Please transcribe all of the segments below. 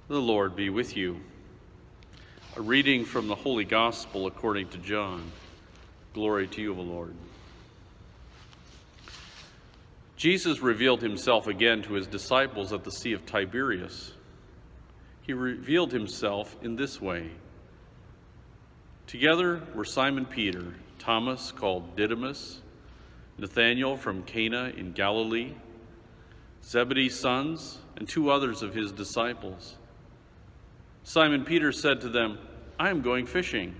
The Lord be with you. A reading from the Holy Gospel according to John. Glory to you, O Lord. Jesus revealed himself again to his disciples at the Sea of Tiberias. He revealed himself in this way. Together were Simon Peter, Thomas called Didymus, Nathanael from Cana in Galilee, Zebedee's sons, and two others of his disciples. Simon Peter said to them, "I am going fishing."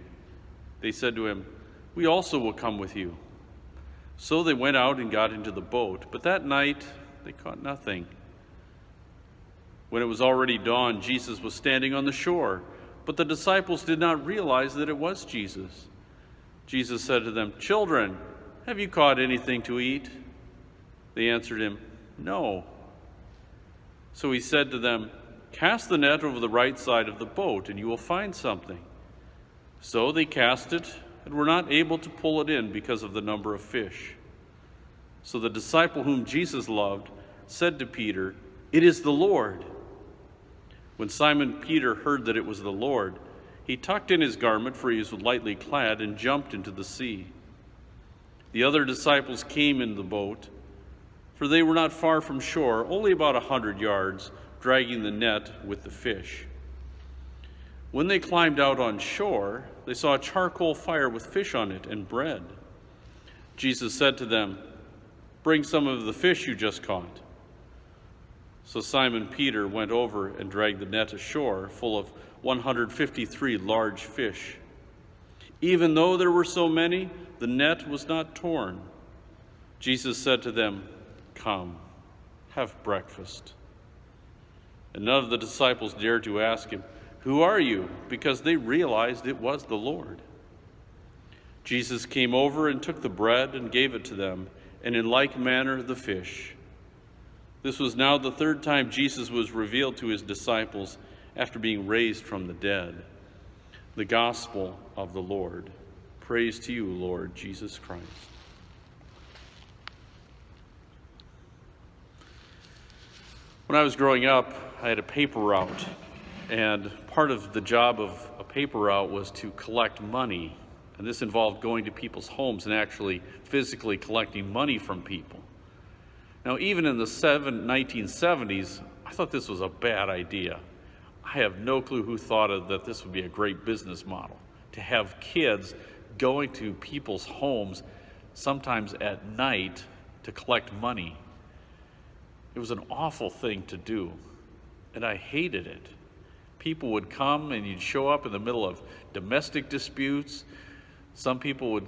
They said to him, "We also will come with you." So they went out and got into the boat, but that night they caught nothing. When it was already dawn, Jesus was standing on the shore, but the disciples did not realize that it was Jesus. Jesus said to them, "Children, have you caught anything to eat?" They answered him, "No." So he said to them, "Cast the net over the right side of the boat, and you will find something." So they cast it, and were not able to pull it in because of the number of fish. So the disciple whom Jesus loved said to Peter, "It is the Lord." When Simon Peter heard that it was the Lord, he tucked in his garment, for he was lightly clad, and jumped into the sea. The other disciples came in the boat, for they were not far from shore, only about 100 yards, dragging the net with the fish. When they climbed out on shore, they saw a charcoal fire with fish on it and bread. Jesus said to them, "Bring some of the fish you just caught." So Simon Peter went over and dragged the net ashore, full of 153 large fish. Even though there were so many, the net was not torn. Jesus said to them, "Come, have breakfast." And none of the disciples dared to ask him, "Who are you?" because they realized it was the Lord. Jesus came over and took the bread and gave it to them, and in like manner the fish. This was now the third time Jesus was revealed to his disciples after being raised from the dead. The Gospel of the Lord. Praise to you, Lord Jesus Christ. When I was growing up, I had a paper route, and part of the job of a paper route was to collect money, and this involved going to people's homes and actually physically collecting money from people. Now, even in the 1970s, I thought this was a bad idea. I have no clue who thought of that this would be a great business model, to have kids going to people's homes, sometimes at night, to collect money. It was an awful thing to do, and I hated it. People would come and you'd show up in the middle of domestic disputes. Some people would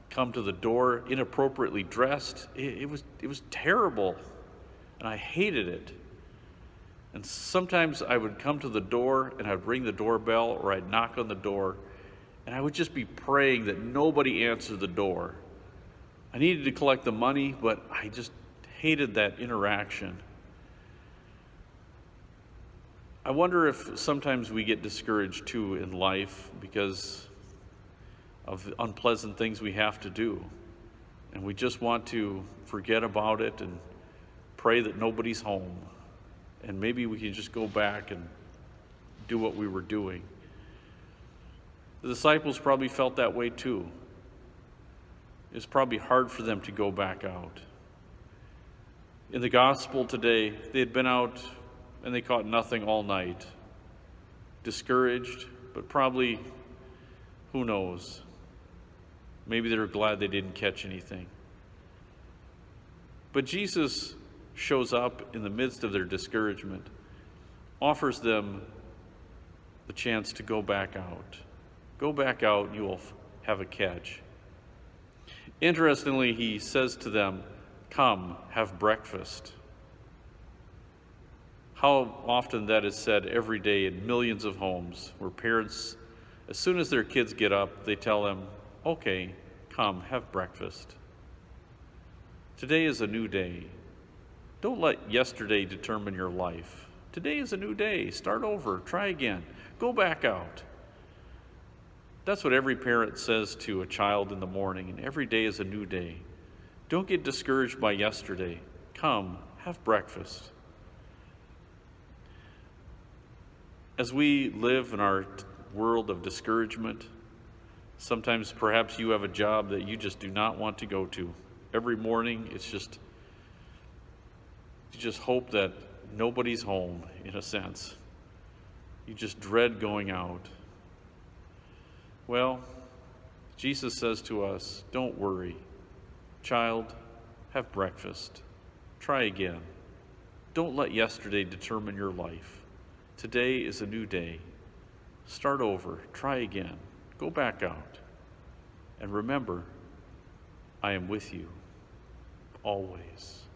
come to the door inappropriately dressed. It was terrible, and I hated it. And sometimes I would come to the door and I'd ring the doorbell, or I'd knock on the door, and I would just be praying that nobody answered the door. I needed to collect the money, but I just hated that interaction. I wonder if sometimes we get discouraged too in life because of unpleasant things we have to do, and we just want to forget about it and pray that nobody's home, and maybe we can just go back and do what we were doing. The disciples probably felt that way too. It's probably hard for them to go back out. In the gospel today, they had been out and they caught nothing all night. Discouraged, but probably, who knows? Maybe they were glad they didn't catch anything. But Jesus shows up in the midst of their discouragement, offers them the chance to go back out. Go back out and you will have a catch. Interestingly, he says to them, "Come, have breakfast." How often that is said every day in millions of homes where parents, as soon as their kids get up, they tell them, "Okay, come, have breakfast." Today is a new day. Don't let yesterday determine your life. Today is a new day. Start over. Try again. Go back out. That's what every parent says to a child in the morning, and every day is a new day. Don't get discouraged by yesterday. Come, have breakfast. As we live in our world of discouragement, sometimes perhaps you have a job that you just do not want to go to. Every morning, you just hope that nobody's home, in a sense. You just dread going out. Well, Jesus says to us, don't worry. Child, have breakfast. Try again. Don't let yesterday determine your life. Today is a new day. Start over. Try again. Go back out. And remember, I am with you always.